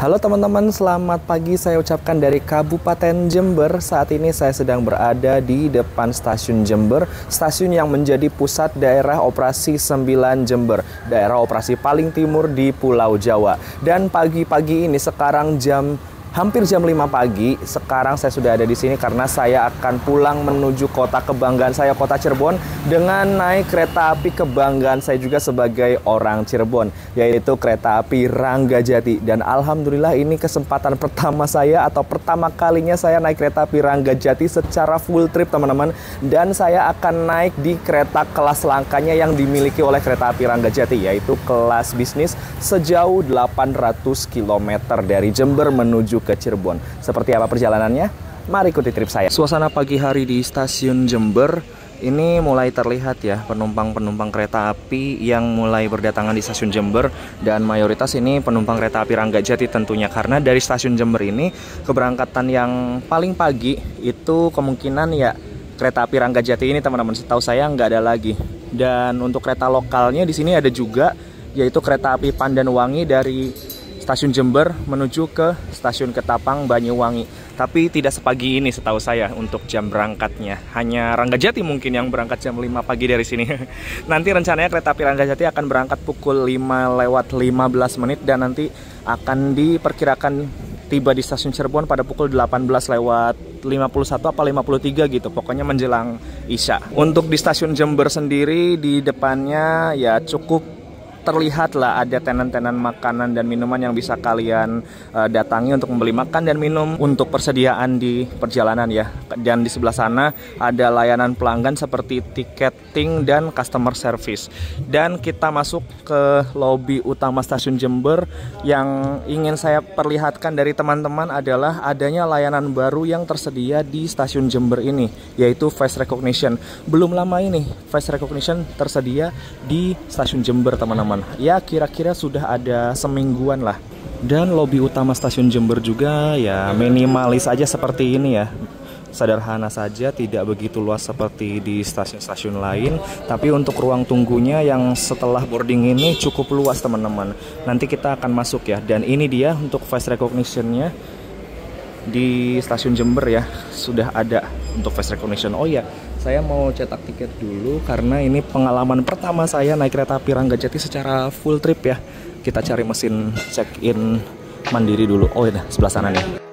Halo teman-teman, selamat pagi saya ucapkan dari Kabupaten Jember. Saat ini saya sedang berada di depan stasiun Jember, stasiun yang menjadi pusat daerah operasi 9 Jember, daerah operasi paling timur di Pulau Jawa. Dan pagi-pagi ini sekarang hampir jam 5 pagi, sekarang saya sudah ada di sini karena saya akan pulang menuju kota kebanggaan saya, kota Cirebon, dengan naik kereta api kebanggaan saya juga sebagai orang Cirebon, yaitu kereta api Ranggajati. Dan alhamdulillah ini kesempatan pertama saya atau pertama kalinya saya naik kereta api Ranggajati secara full trip teman-teman. Dan saya akan naik di kereta kelas langkanya yang dimiliki oleh kereta api Ranggajati, yaitu kelas bisnis sejauh 800 km dari Jember menuju ke Cirebon. Seperti apa perjalanannya? Mari ikuti trip saya. Suasana pagi hari di stasiun Jember ini mulai terlihat ya, penumpang-penumpang kereta api yang mulai berdatangan di stasiun Jember, dan mayoritas ini penumpang kereta api Ranggajati tentunya, karena dari stasiun Jember ini keberangkatan yang paling pagi itu kemungkinan ya kereta api Ranggajati ini teman-teman. Setahu saya nggak ada lagi. Dan untuk kereta lokalnya di sini ada juga, yaitu kereta api Pandanwangi dari stasiun Jember menuju ke stasiun Ketapang Banyuwangi. Tapi tidak sepagi ini setahu saya untuk jam berangkatnya. Hanya Ranggajati mungkin yang berangkat jam 5 pagi dari sini. Nanti rencananya kereta api Ranggajati akan berangkat pukul 5:15 dan nanti akan diperkirakan tiba di stasiun Cirebon pada pukul 18:51 apa 53 gitu. Pokoknya menjelang Isya. Untuk di stasiun Jember sendiri, di depannya ya cukup terlihat lah ada tenan-tenan makanan dan minuman yang bisa kalian datangi untuk membeli makan dan minum untuk persediaan di perjalanan ya. Dan di sebelah sana ada layanan pelanggan seperti tiketing dan customer service. Dan kita masuk ke lobi utama stasiun Jember. Yang ingin saya perlihatkan dari teman-teman adalah adanya layanan baru yang tersedia di stasiun Jember ini, yaitu face recognition. Belum lama ini face recognition tersedia di stasiun Jember teman-teman. Ya kira-kira sudah ada semingguan lah. Dan lobi utama stasiun Jember juga ya minimalis aja seperti ini ya. Sederhana saja, tidak begitu luas seperti di stasiun-stasiun lain. Tapi untuk ruang tunggunya yang setelah boarding ini cukup luas teman-teman. Nanti kita akan masuk ya. Dan ini dia untuk face recognition-nya di stasiun Jember ya. Sudah ada untuk face recognition. Oh iya, saya mau cetak tiket dulu karena ini pengalaman pertama saya naik kereta api Ranggajati secara full trip ya. Kita cari mesin check-in mandiri dulu. Oh iya, sebelah sana nih.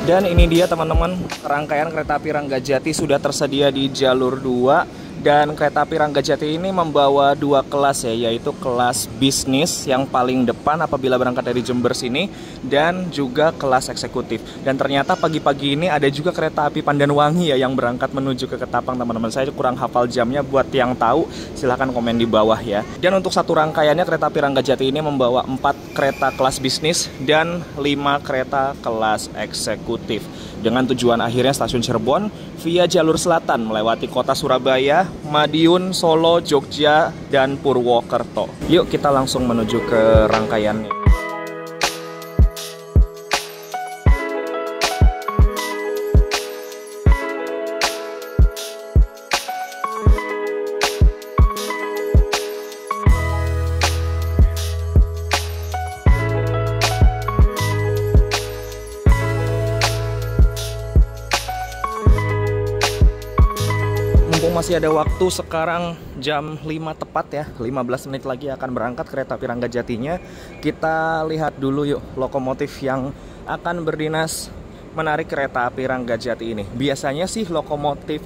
Dan ini dia teman-teman, rangkaian kereta api Ranggajati sudah tersedia di jalur 2. Dan kereta api Ranggajati ini membawa 2 kelas ya, yaitu kelas bisnis yang paling depan apabila berangkat dari Jember sini, dan juga kelas eksekutif. Dan ternyata pagi-pagi ini ada juga kereta api Pandanwangi ya yang berangkat menuju ke Ketapang teman-teman. Saya kurang hafal jamnya, buat yang tahu silahkan komen di bawah ya. Dan untuk satu rangkaiannya kereta api Ranggajati ini membawa 4 kereta kelas bisnis dan 5 kereta kelas eksekutif. Dengan tujuan akhirnya stasiun Cirebon via jalur selatan melewati kota Surabaya, Madiun, Solo, Jogja, dan Purwokerto. Yuk kita langsung menuju ke rangkaiannya. Masih ada waktu, sekarang jam 5 tepat ya, 15 menit lagi akan berangkat kereta api Ranggajatinya. Kita lihat dulu yuk lokomotif yang akan berdinas menarik kereta api Ranggajati ini. Biasanya sih lokomotif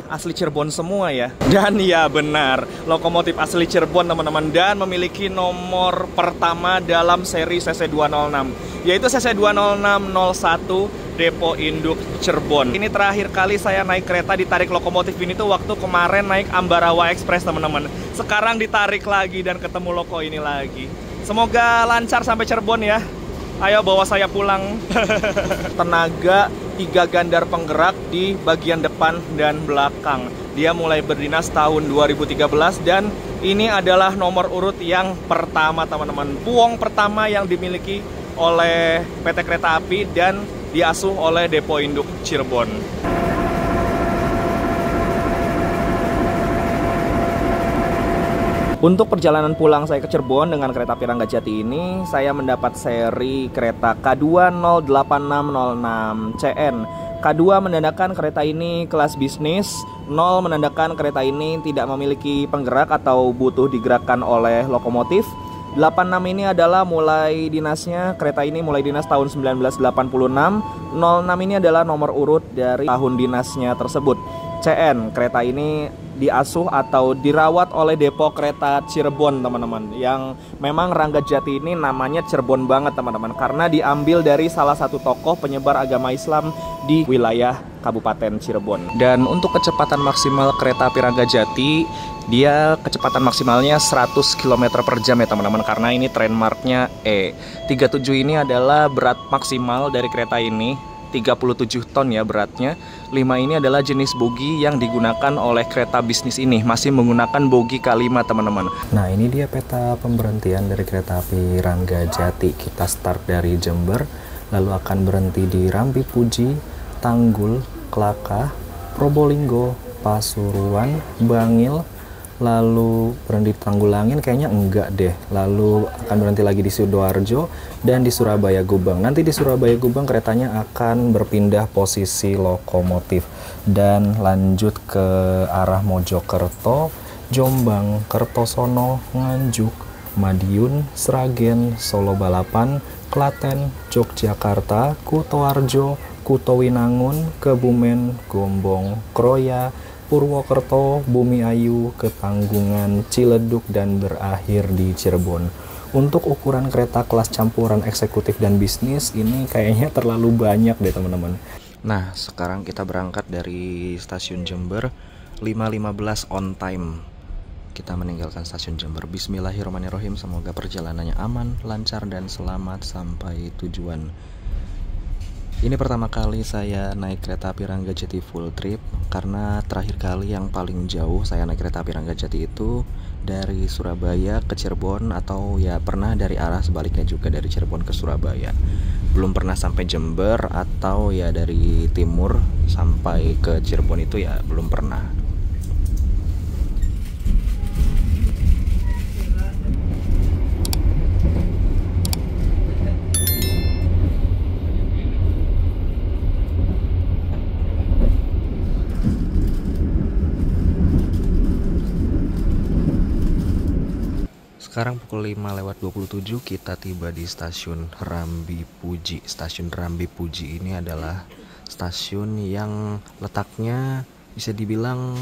asli Cirebon semua ya. Dan ya benar, lokomotif asli Cirebon teman-teman, dan memiliki nomor pertama dalam seri CC206, yaitu CC20601 Depo Induk Cirebon. Ini terakhir kali saya naik kereta ditarik lokomotif ini tuh waktu kemarin naik Ambarawa Express teman-teman. Sekarang ditarik lagi dan ketemu loko ini lagi. Semoga lancar sampai Cirebon ya. Ayo bawa saya pulang. Tenaga 3 gandar penggerak di bagian depan dan belakang. Dia mulai berdinas tahun 2013 dan ini adalah nomor urut yang pertama teman-teman. Puong pertama yang dimiliki oleh PT Kereta Api dan diasuh oleh Depo Induk Cirebon. Untuk perjalanan pulang saya ke Cirebon dengan kereta api Ranggajati ini, saya mendapat seri kereta K2-08606CN. K2 menandakan kereta ini kelas bisnis, 0 menandakan kereta ini tidak memiliki penggerak atau butuh digerakkan oleh lokomotif. 86 ini adalah mulai dinasnya, kereta ini mulai dinas tahun 1986. 06 ini adalah nomor urut dari tahun dinasnya tersebut. CN, kereta ini diasuh atau dirawat oleh Depo Kereta Cirebon, teman-teman. Yang memang Ranggajati ini namanya Cirebon banget, teman-teman, karena diambil dari salah satu tokoh penyebar agama Islam di wilayah Kabupaten Cirebon. Dan untuk kecepatan maksimal kereta api Ranggajati, dia kecepatan maksimalnya 100 km per jam ya teman-teman, karena ini trademarknya E. 37 ini adalah berat maksimal dari kereta ini, 37 ton ya beratnya. 5 ini adalah jenis bogi yang digunakan oleh kereta bisnis ini, masih menggunakan bogi K5 teman-teman. Nah, ini dia peta pemberhentian dari kereta api Ranggajati. Kita start dari Jember, lalu akan berhenti di Rambi Puji, Tanggul, Klakah, Probolinggo, Pasuruan, Bangil, lalu berhenti di Tanggulangin, kayaknya enggak deh. Lalu akan berhenti lagi di Sidoarjo dan di Surabaya Gubeng. Nanti di Surabaya Gubeng keretanya akan berpindah posisi lokomotif dan lanjut ke arah Mojokerto, Jombang, Kertosono, Nganjuk, Madiun, Sragen, Solo Balapan, Klaten, Yogyakarta, Kutoarjo, Kutowinangun, Kebumen, Gombong, Kroya, Purwokerto, Bumi Ayu, Ketanggungan, Ciledug, dan berakhir di Cirebon. Untuk ukuran kereta kelas campuran eksekutif dan bisnis ini kayaknya terlalu banyak deh teman-teman. Nah, sekarang kita berangkat dari stasiun Jember 5.15 on time. Kita meninggalkan stasiun Jember. Bismillahirrahmanirrahim. Semoga perjalanannya aman, lancar, dan selamat sampai tujuan. Ini pertama kali saya naik kereta api Ranggajati full trip, karena terakhir kali yang paling jauh saya naik kereta api Ranggajati itu dari Surabaya ke Cirebon, atau ya pernah dari arah sebaliknya juga dari Cirebon ke Surabaya. Belum pernah sampai Jember atau ya dari timur sampai ke Cirebon itu ya belum pernah. Sekarang pukul 5:27 kita tiba di stasiun Rambi Puji. Stasiun Rambi Puji ini adalah stasiun yang letaknya bisa dibilang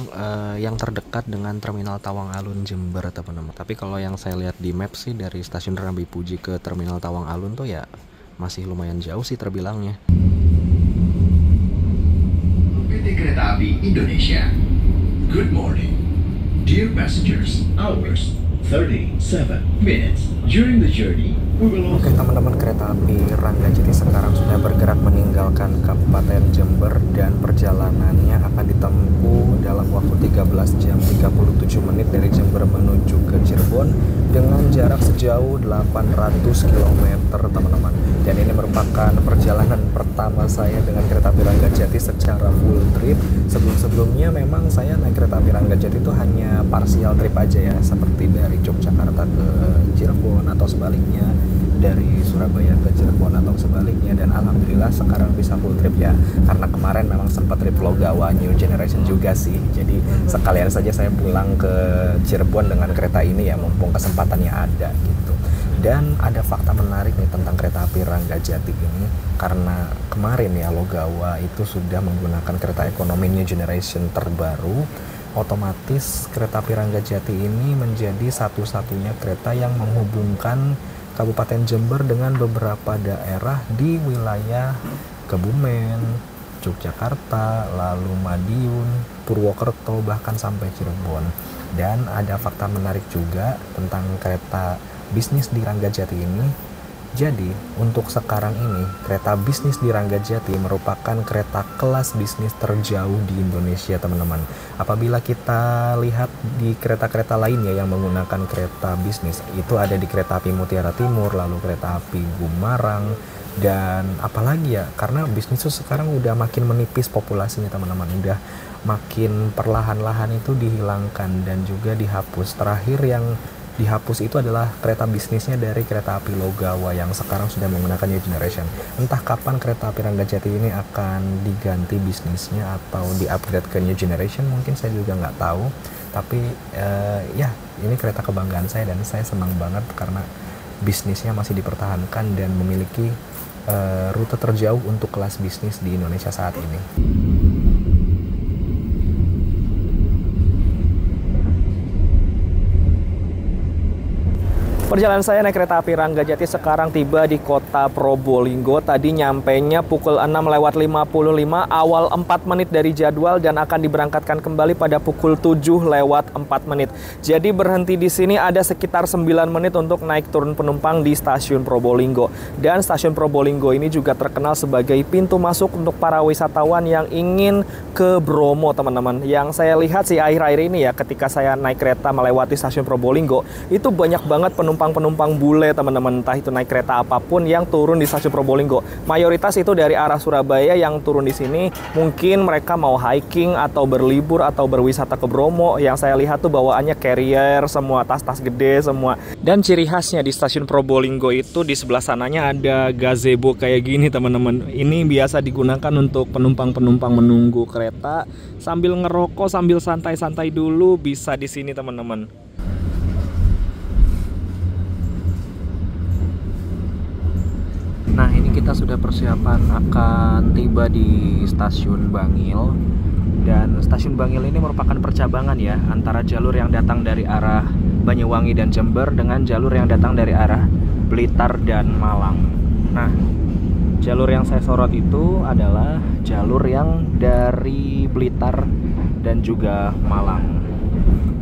yang terdekat dengan Terminal Tawang Alun Jember, teman-teman. Tapi kalau yang saya lihat di map sih dari stasiun Rambi Puji ke Terminal Tawang Alun tuh ya masih lumayan jauh sih terbilangnya. PT Kereta Api Indonesia. Good morning, dear passengers. Hours 37 minutes. During the journey, we will also... Oke teman-teman, kereta api Ranggajati sekarang sudah bergerak meninggalkan Kabupaten Jember dan perjalanannya akan ditempuh dalam waktu 13 jam 37 menit dari Jember menuju ke Cirebon dengan jarak sejauh 800 km teman-teman. Dan ini merupakan perjalanan pertama saya dengan kereta api Ranggajati secara full trip. Sebelum-sebelumnya memang saya naik kereta api Ranggajati itu hanya partial trip aja ya, seperti dari Yogyakarta ke Cirebon atau sebaliknya, dari Surabaya ke Cirebon atau sebaliknya. Dan alhamdulillah sekarang bisa full trip ya, karena kemarin memang sempat trip Logawa New Generation juga sih. Jadi sekalian saja saya pulang ke Cirebon dengan kereta ini ya, mumpung kesempatannya ada gitu. Dan ada fakta menarik nih tentang kereta api Ranggajati ini, karena kemarin ya Logawa itu sudah menggunakan kereta ekonomi New Generation terbaru. Otomatis kereta api Ranggajati ini menjadi satu-satunya kereta yang menghubungkan Kabupaten Jember dengan beberapa daerah di wilayah Kebumen, Yogyakarta, lalu Madiun, Purwokerto, bahkan sampai Cirebon. Dan ada fakta menarik juga tentang kereta bisnis di Ranggajati ini. Jadi, untuk sekarang ini, kereta bisnis di Ranggajati merupakan kereta kelas bisnis terjauh di Indonesia, teman-teman. Apabila kita lihat di kereta-kereta lainnya yang menggunakan kereta bisnis, itu ada di Kereta Api Mutiara Timur, lalu Kereta Api Gumarang, dan apalagi ya, karena bisnis itu sekarang udah makin menipis populasinya, teman-teman. Udah makin perlahan-lahan itu dihilangkan dan juga dihapus. Terakhir yang dihapus itu adalah kereta bisnisnya dari Kereta Api Logawa yang sekarang sudah menggunakan New Generation. Entah kapan Kereta Api Ranggajati ini akan diganti bisnisnya atau di-upgrade ke New Generation, mungkin saya juga nggak tahu. Tapi ya, ini kereta kebanggaan saya dan saya senang banget karena bisnisnya masih dipertahankan dan memiliki rute terjauh untuk kelas bisnis di Indonesia saat ini. Perjalanan saya naik kereta api Ranggajati sekarang tiba di kota Probolinggo. Tadi nyampainya pukul 6:55, awal 4 menit dari jadwal dan akan diberangkatkan kembali pada pukul 7:04 menit. Jadi berhenti di sini ada sekitar 9 menit untuk naik turun penumpang di stasiun Probolinggo. Dan stasiun Probolinggo ini juga terkenal sebagai pintu masuk untuk para wisatawan yang ingin ke Bromo, teman-teman. Yang saya lihat sih akhir-akhir ini ya, ketika saya naik kereta melewati stasiun Probolinggo, itu banyak banget penumpang bule, teman-teman, entah itu naik kereta apapun yang turun di stasiun Probolinggo. Mayoritas itu dari arah Surabaya yang turun di sini. Mungkin mereka mau hiking atau berlibur atau berwisata ke Bromo. Yang saya lihat tuh bawaannya carrier semua, tas-tas gede semua. Dan ciri khasnya di stasiun Probolinggo itu di sebelah sananya ada gazebo kayak gini, teman-teman. Ini biasa digunakan untuk penumpang-penumpang menunggu kereta sambil ngerokok, sambil santai-santai dulu, bisa di sini, teman-teman. Nah, ini kita sudah persiapan akan tiba di stasiun Bangil. Dan stasiun Bangil ini merupakan percabangan ya antara jalur yang datang dari arah Banyuwangi dan Jember dengan jalur yang datang dari arah Blitar dan Malang. Nah, jalur yang saya sorot itu adalah jalur yang dari Blitar dan juga Malang.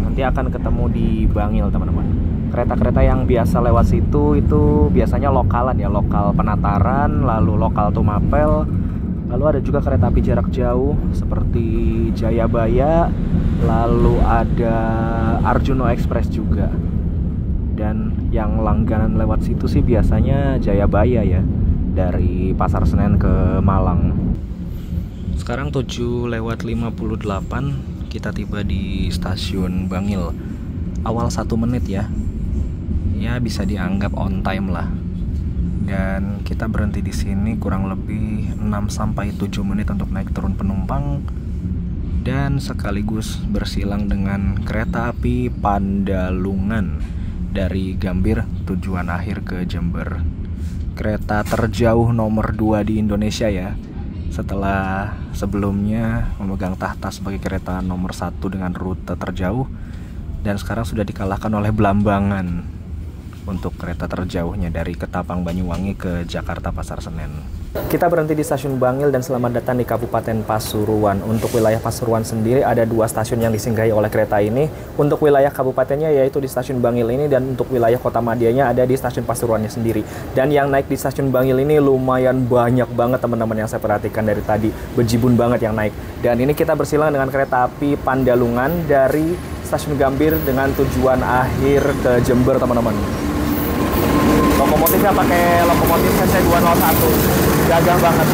Nanti akan ketemu di Bangil, teman-teman. Kereta-kereta yang biasa lewat situ itu biasanya lokalan ya, lokal Penataran, lalu lokal Tumapel, lalu ada juga kereta api jarak jauh seperti Jayabaya, lalu ada Arjuno Express juga. Dan yang langganan lewat situ sih biasanya Jayabaya ya, dari Pasar Senen ke Malang. Sekarang 7:58 kita tiba di stasiun Bangil. Awal 1 menit ya. Ya bisa dianggap on time lah. Dan kita berhenti di sini kurang lebih 6-7 menit untuk naik turun penumpang dan sekaligus bersilang dengan kereta api Pandalungan dari Gambir tujuan akhir ke Jember. Kereta terjauh nomor 2 di Indonesia ya. Setelah sebelumnya memegang tahta sebagai kereta nomor 1 dengan rute terjauh, dan sekarang sudah dikalahkan oleh Blambangan untuk kereta terjauhnya dari Ketapang Banyuwangi ke Jakarta Pasar Senen. Kita berhenti di stasiun Bangil dan selamat datang di Kabupaten Pasuruan. Untuk wilayah Pasuruan sendiri ada 2 stasiun yang disinggahi oleh kereta ini. Untuk wilayah kabupatennya yaitu di stasiun Bangil ini, dan untuk wilayah Kota Madianya ada di stasiun Pasuruannya sendiri. Dan yang naik di stasiun Bangil ini lumayan banyak banget, teman-teman, yang saya perhatikan dari tadi. Bejibun banget yang naik. Dan ini kita bersilang dengan kereta api Pandalungan dari stasiun Gambir dengan tujuan akhir ke Jember, teman-teman. Lokomotifnya pakai lokomotif CC201, gagah banget.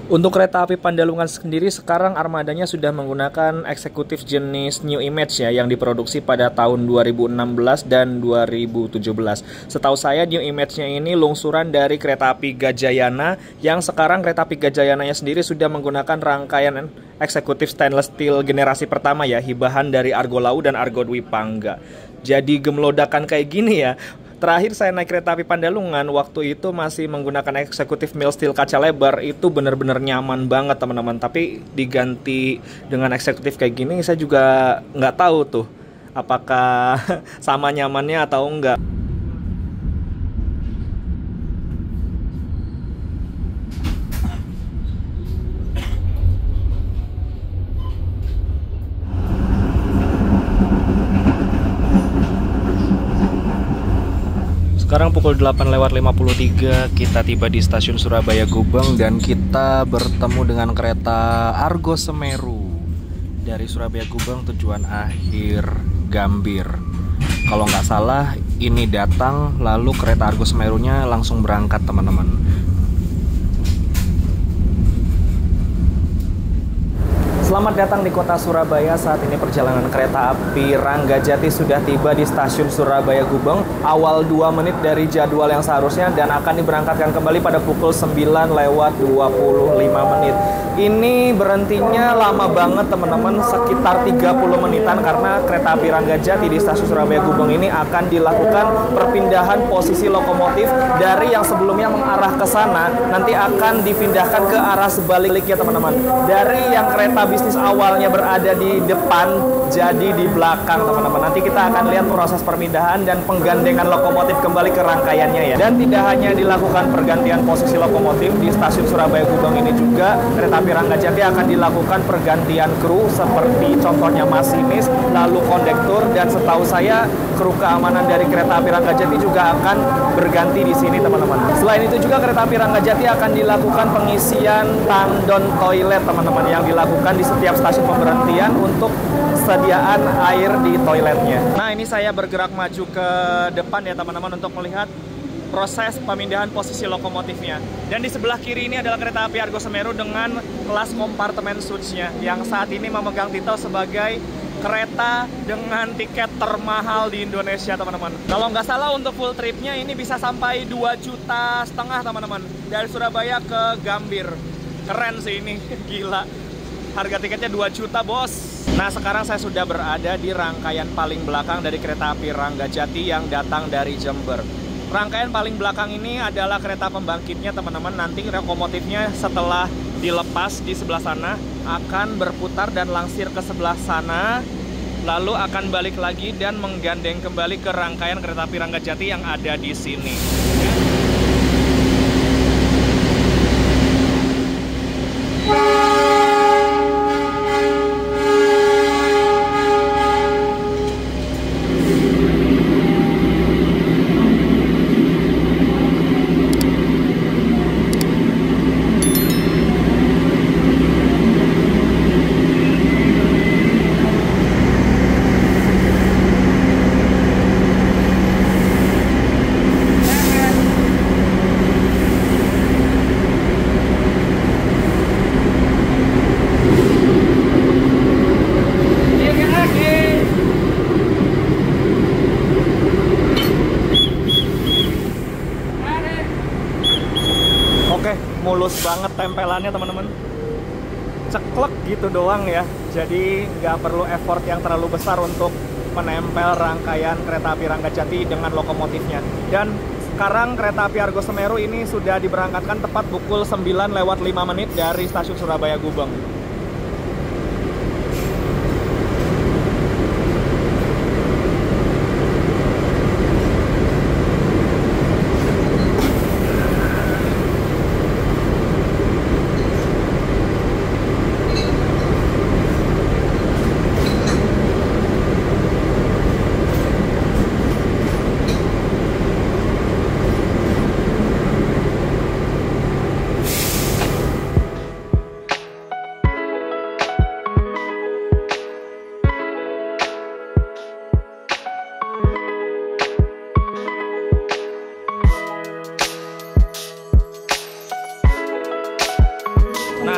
Untuk kereta api Pandalungan sendiri sekarang armadanya sudah menggunakan eksekutif jenis New Image ya, yang diproduksi pada tahun 2016 dan 2017. Setahu saya New Image-nya ini lungsuran dari kereta api Gajayana, yang sekarang kereta api Gajayananya sendiri sudah menggunakan rangkaian eksekutif stainless steel generasi pertama ya, hibahan dari Argo Lau dan Argo Dwi Pangga. Jadi gemelodakan kayak gini ya. Terakhir saya naik kereta api Pandalungan, waktu itu masih menggunakan eksekutif mild steel kaca lebar. Itu bener-bener nyaman banget, teman-teman. Tapi diganti dengan eksekutif kayak gini, saya juga nggak tahu tuh apakah sama nyamannya atau enggak. Sekarang pukul 8:53, kita tiba di stasiun Surabaya Gubeng dan kita bertemu dengan kereta Argo Semeru dari Surabaya Gubeng tujuan akhir Gambir. Kalau nggak salah ini datang lalu kereta Argo Semerunya langsung berangkat teman-teman. Selamat datang di kota Surabaya. Saat ini perjalanan kereta api Ranggajati sudah tiba di stasiun Surabaya Gubeng awal 2 menit dari jadwal yang seharusnya dan akan diberangkatkan kembali pada pukul 9:25 menit. Ini berhentinya lama banget teman-teman, sekitar 30 menitan karena kereta api Ranggajati di stasiun Surabaya Gubeng ini akan dilakukan perpindahan posisi lokomotif dari yang sebelumnya mengarah ke sana nanti akan dipindahkan ke arah sebaliknya teman-teman. Dari yang kereta bisnis awalnya berada di depan jadi di belakang teman-teman. Nanti kita akan lihat proses perpindahan dan penggandengan lokomotif kembali ke rangkaiannya ya. Dan tidak hanya dilakukan pergantian posisi lokomotif di stasiun Surabaya Gubeng ini juga kereta api Ranggajati akan dilakukan pergantian kru seperti contohnya masinis, lalu kondektur dan setahu saya kru keamanan dari kereta api Ranggajati juga akan berganti di sini teman-teman. Selain itu juga kereta api Ranggajati akan dilakukan pengisian tandon toilet teman-teman yang dilakukan di setiap stasiun pemberhentian untuk sediaan air di toiletnya. Nah ini saya bergerak maju ke depan ya teman-teman untuk melihat proses pemindahan posisi lokomotifnya. Dan di sebelah kiri ini adalah kereta api Argo Semeru dengan kelas kompartemen suits-nya yang saat ini memegang titel sebagai kereta dengan tiket termahal di Indonesia teman-teman. Kalau nggak salah untuk full tripnya ini bisa sampai 2,5 juta teman-teman dari Surabaya ke Gambir. Keren sih ini, gila. Harga tiketnya 2 juta bos. Nah sekarang saya sudah berada di rangkaian paling belakang dari kereta api Ranggajati yang datang dari Jember. Rangkaian paling belakang ini adalah kereta pembangkitnya teman-teman. Nanti lokomotifnya setelah dilepas di sebelah sana akan berputar dan langsir ke sebelah sana, lalu akan balik lagi dan menggandeng kembali ke rangkaian kereta api Ranggajati yang ada di sini. Mulus banget tempelannya teman-teman, ceklek gitu doang ya, jadi nggak perlu effort yang terlalu besar untuk menempel rangkaian kereta api Ranggajati dengan lokomotifnya. Dan sekarang kereta api Argo Semeru ini sudah diberangkatkan tepat pukul 9:05 menit dari stasiun Surabaya Gubeng.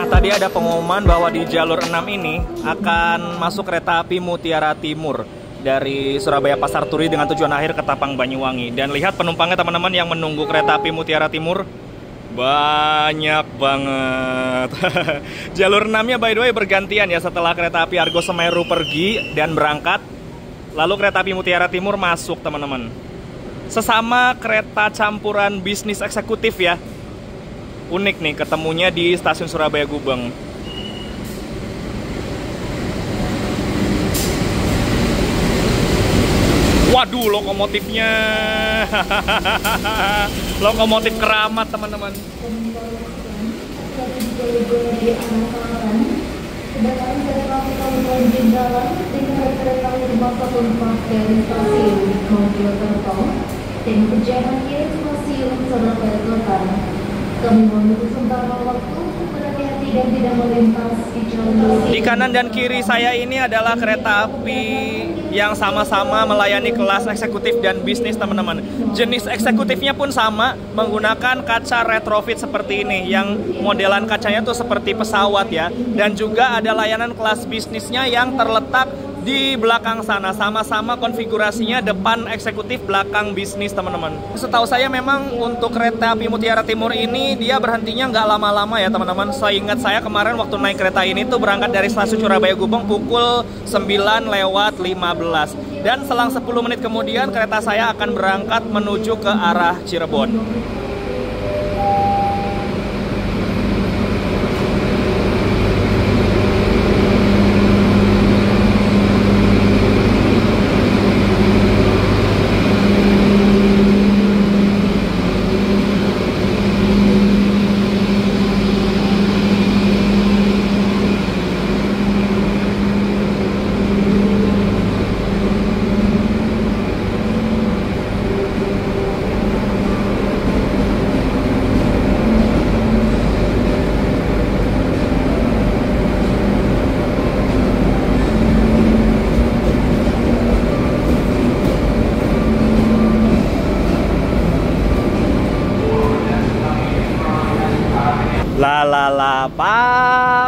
Tadi ada pengumuman bahwa di jalur 6 ini akan masuk kereta api Mutiara Timur dari Surabaya Pasar Turi dengan tujuan akhir Ketapang Banyuwangi. Dan lihat penumpangnya teman-teman yang menunggu kereta api Mutiara Timur banyak banget. Jalur 6-nya by the way bergantian ya, setelah kereta api Argo Semeru pergi dan berangkat, lalu kereta api Mutiara Timur masuk teman-teman. Sesama kereta campuran bisnis eksekutif ya. Unik nih ketemunya di stasiun Surabaya Gubeng. Waduh, lokomotifnya. Lokomotif keramat, teman-teman. Tim Pejabat Stasiun Surabaya Kota. Kami mohon sementara waktu berhati-hati dan tidak melintas di jalan. Di kanan dan kiri saya ini adalah kereta api yang sama-sama melayani kelas eksekutif dan bisnis, teman-teman. Jenis eksekutifnya pun sama, menggunakan kaca retrofit seperti ini, yang modelan kacanya tuh seperti pesawat ya. Dan juga ada layanan kelas bisnisnya yang terletak di belakang sana, sama-sama konfigurasinya depan eksekutif, belakang bisnis, teman-teman. Setahu saya memang untuk kereta api Mutiara Timur ini dia berhentinya nggak lama-lama ya, teman-teman. Seingat saya kemarin waktu naik kereta ini tuh berangkat dari stasiun Surabaya Gubeng pukul 9:15. Dan selang 10 menit kemudian kereta saya akan berangkat menuju ke arah Cirebon.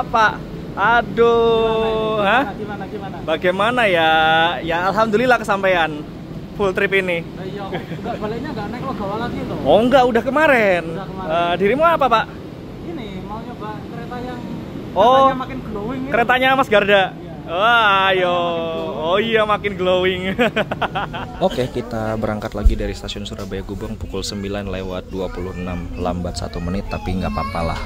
Pak. Aduh, Gimana? Bagaimana ya? Ya alhamdulillah kesampaian full trip ini. Iya, baliknya nggak naik Logawa lagi loh. Oh enggak, udah kemarin. Dirimu apa, Pak? Ini mau nyoba kereta yang katanya makin glowing. Keretanya Mas Garda. Iya. Wah, ayo. Oh iya, makin glowing. Oke, kita berangkat lagi dari stasiun Surabaya Gubeng pukul 9:26, lambat 1 menit tapi nggak apa-apa lah.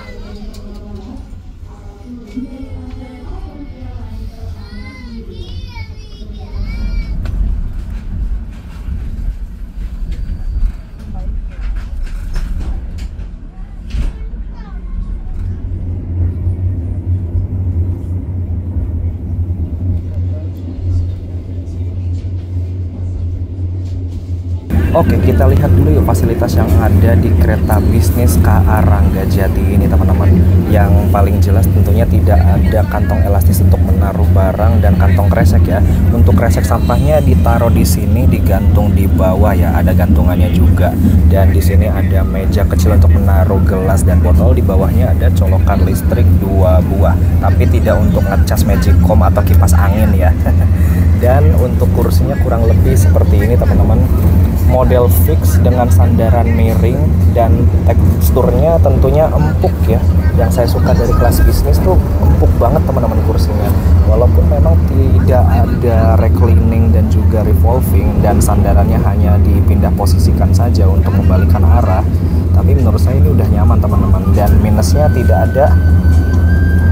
Oke, kita lihat dulu yuk fasilitas yang ada di kereta bisnis KA Ranggajati ini, teman-teman. Yang paling jelas tentunya tidak ada kantong elastis untuk menaruh barang dan kantong kresek ya. Untuk kresek sampahnya ditaruh di sini, digantung di bawah ya, ada gantungannya juga. Dan di sini ada meja kecil untuk menaruh gelas dan botol. Di bawahnya ada colokan listrik 2 buah, tapi tidak untuk ngecas magicom atau kipas angin ya. Dan untuk kursinya kurang lebih seperti ini, teman-teman. Model fix dengan sandaran miring dan teksturnya tentunya empuk ya. Yang saya suka dari kelas bisnis tuh empuk banget, teman-teman, kursinya. Walaupun memang tidak ada reclining dan juga revolving dan sandarannya hanya dipindah posisikan saja untuk membalikan arah, tapi menurut saya ini udah nyaman, teman-teman. Dan minusnya tidak ada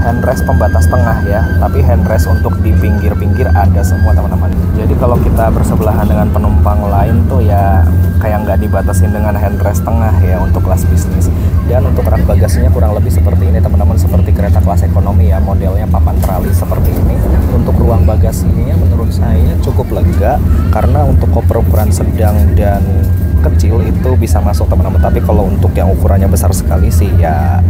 handrest pembatas tengah ya, tapi handrest untuk di pinggir-pinggir ada semua, teman-teman. Jadi kalau kita bersebelahan dengan penumpang lain tuh ya kayak nggak dibatasin dengan handrest tengah ya untuk kelas bisnis. Dan untuk rak bagasinya kurang lebih seperti ini, teman-teman, seperti kereta kelas ekonomi ya, modelnya papan trali seperti ini. Untuk ruang bagasinya menurut saya cukup lega, karena untuk koper ukuran sedang dan kecil itu bisa masuk, teman-teman. Tapi kalau untuk yang ukurannya besar sekali sih ya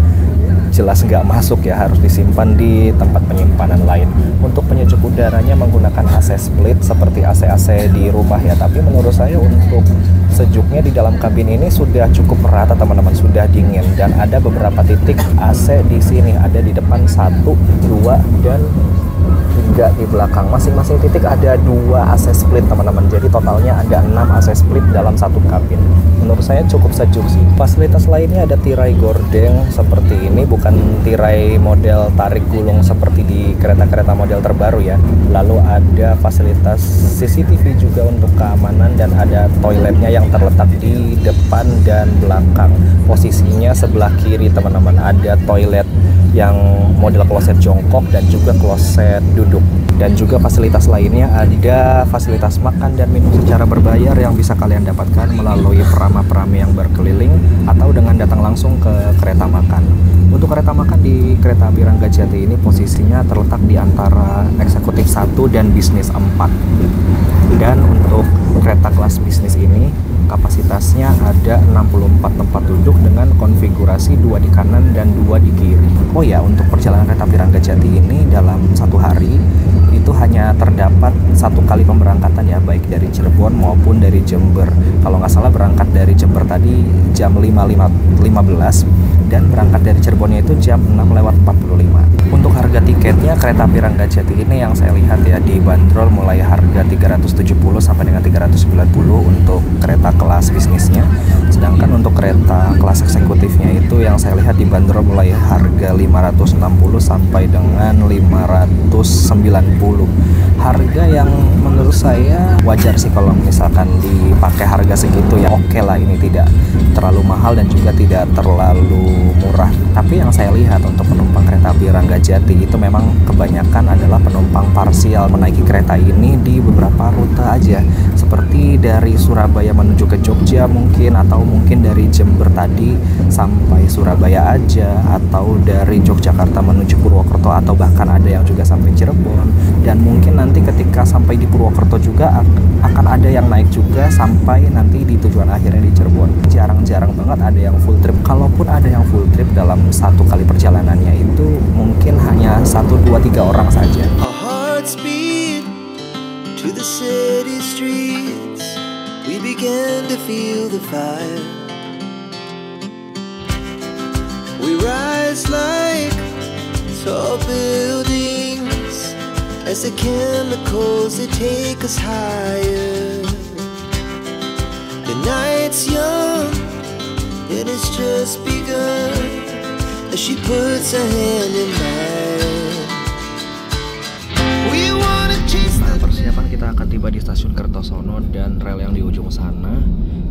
jelas nggak masuk ya, harus disimpan di tempat penyimpanan lain. Untuk penyejuk udaranya menggunakan AC split seperti AC-AC di rumah ya, tapi menurut saya untuk sejuknya di dalam kabin ini sudah cukup merata, teman-teman, sudah dingin. Dan ada beberapa titik AC di sini, ada di depan 1, 2, dan 3 di belakang. Masing-masing titik ada 2 AC split, teman-teman. Jadi totalnya ada 6 AC split dalam satu kabin. Menurut saya cukup sejuk sih. Fasilitas lainnya ada tirai gordeng seperti ini, bukan tirai model tarik gulung seperti di kereta-kereta model terbaru ya. Lalu ada fasilitas CCTV juga untuk keamanan, dan ada toiletnya yang terletak di depan dan belakang. Posisinya sebelah kiri, teman-teman. Ada toilet yang model kloset jongkok dan juga kloset duduk. Dan juga fasilitas lainnya ada fasilitas makan dan minum secara berbayar yang bisa kalian dapatkan melalui perama-perami yang berkeliling atau dengan datang langsung ke kereta makan. Untuk kereta makan di kereta api Ranggajati ini posisinya terletak di antara eksekutif 1 dan bisnis 4. Dan untuk kereta kelas bisnis ini kapasitasnya ada 64 tempat duduk dengan konfigurasi 2 di kanan dan 2 di kiri. Oh ya, untuk perjalanan kereta api Ranggajati ini dalam satu hari itu hanya terdapat 1 kali pemberangkatan ya, baik dari Cirebon maupun dari Jember. Kalau nggak salah berangkat dari Jember tadi jam 5.15 dan berangkat dari Cirebonnya itu jam 6:45. Untuk harga tiketnya kereta api Ranggajati ini yang saya lihat ya dibanderol mulai harga 370 sampai dengan 390 untuk kereta kelas bisnisnya. Sedangkan untuk kereta kelas eksekutifnya itu yang saya lihat dibanderol mulai harga 560 sampai dengan 590. Harga yang menurut saya wajar sih kalau misalkan dipakai harga segitu ya, oke lah, ini tidak terlalu mahal dan juga tidak terlalu murah. Tapi yang saya lihat untuk penumpang kereta api Ranggajati itu memang kebanyakan adalah penumpang parsial menaiki kereta ini di beberapa rute aja, seperti dari Surabaya menuju ke Jogja mungkin, atau mungkin dari Jember tadi sampai Surabaya aja, atau dari Yogyakarta menuju Purwokerto, atau bahkan ada yang juga sampai Cirebon. Dan mungkin nanti ketika sampai di Purwokerto juga akan ada yang naik juga sampai nanti di tujuan akhirnya di Cirebon. Jarang-jarang banget ada yang full trip. Kalaupun ada yang full trip dalam 1 kali perjalanannya itu mungkin hanya 1, 2, 3 orang saja. Our hearts beat to the city streets. We began to feel the fire. We rise like tall buildings as the chemicals they take us higher. The night's young and it's just begun as she puts her hand in mine. We wanna chase the Persiapan kita akan tiba di stasiun Kertosono, dan rel yang di ujung sana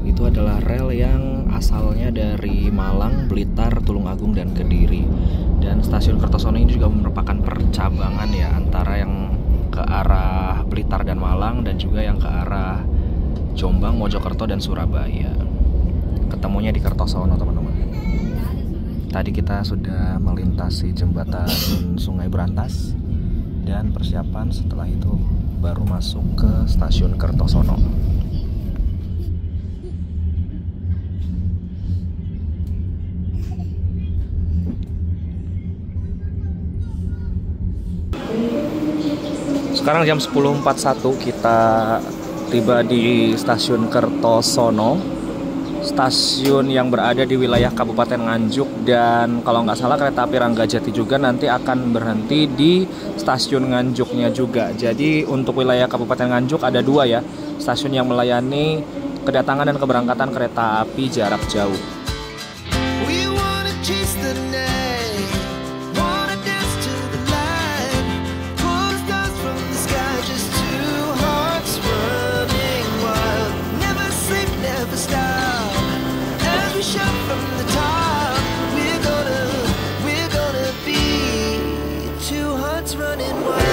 itu adalah rel yang asalnya dari Malang, Blitar, Tulungagung, dan Kediri. Dan stasiun Kertosono ini juga merupakan percabangan ya antara yang ke arah Blitar dan Malang dan juga yang ke arah Jombang, Mojokerto, dan Surabaya. Ketemunya di Kertosono, teman-teman. Tadi kita sudah melintasi jembatan Sungai Brantas dan persiapan setelah itu baru masuk ke stasiun Kertosono. Sekarang jam 10.41 kita tiba di stasiun Kertosono, stasiun yang berada di wilayah Kabupaten Nganjuk, dan kalau nggak salah kereta api Ranggajati juga nanti akan berhenti di stasiun Nganjuknya juga. Jadi untuk wilayah Kabupaten Nganjuk ada 2 ya, stasiun yang melayani kedatangan dan keberangkatan kereta api jarak jauh. We wanna chase the night, wanna dance to the light, pull the stars from the sky, just 2 hearts running wild. Never sleep, never stop, as we shout from the top. We're gonna be 2 hearts running wild.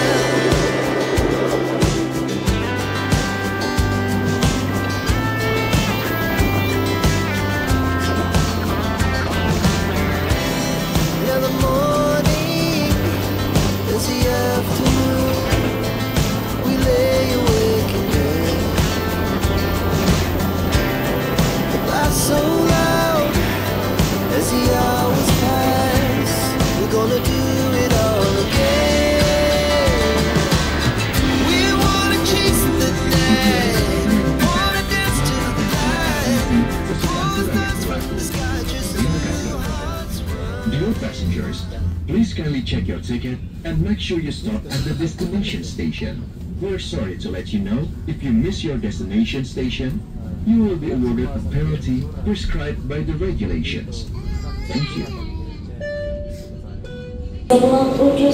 Now the morning is the afternoon. We lay awake in bed. The blast so loud as the hours pass. We're gonna do it all again. We wanna chase the night, wanna dance to the light, pull the stars from the sky, just 2 hearts run. Dear passengers, please kindly check your ticket and make sure you stop at the destination station. We're sorry to let you know, if you miss your destination station, you will be awarded a penalty prescribed by the regulations. Thank you.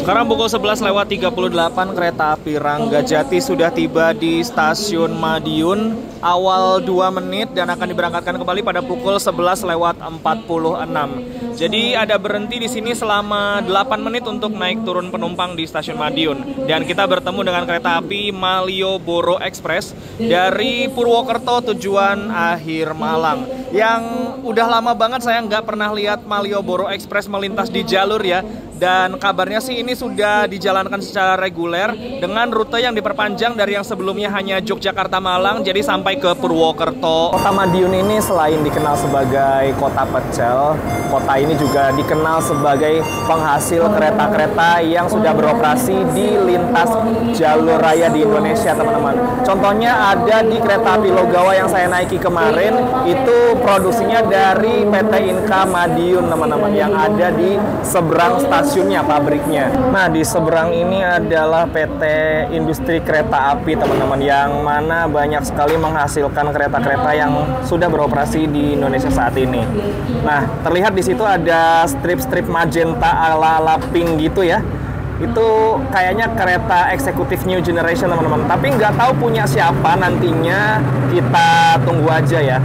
Sekarang pukul 11:38 kereta api Ranggajati sudah tiba di stasiun Madiun awal 2 menit dan akan diberangkatkan kembali pada pukul 11:46. Jadi ada berhenti di sini selama 8 menit untuk naik turun penumpang di stasiun Madiun. Dan kita bertemu dengan kereta api Malioboro Express dari Purwokerto tujuan akhir Malang. yang udah lama banget saya nggak pernah lihat Malioboro Express melintas di jalur ya. Dan kabarnya sih ini sudah dijalankan secara reguler dengan rute yang diperpanjang dari yang sebelumnya hanya Yogyakarta Malang jadi sampai ke Purwokerto. Kota Madiun ini selain dikenal sebagai kota pecel, kota ini juga dikenal sebagai penghasil kereta-kereta yang sudah beroperasi di lintas jalur raya di Indonesia, teman-teman. Contohnya ada di kereta api Logawa yang saya naiki kemarin, itu produksinya dari PT Inka Madiun, teman-teman, yang ada di seberang stasiunnya, pabriknya. Nah, di seberang ini adalah PT Industri Kereta Api, teman-teman, yang mana banyak sekali menghasilkan kereta-kereta yang sudah beroperasi di Indonesia saat ini. Nah, terlihat di situ ada strip-strip magenta ala-ala pink gitu ya. Itu kayaknya kereta eksekutif New Generation, teman-teman. Tapi nggak tahu punya siapa nantinya, kita tunggu aja ya.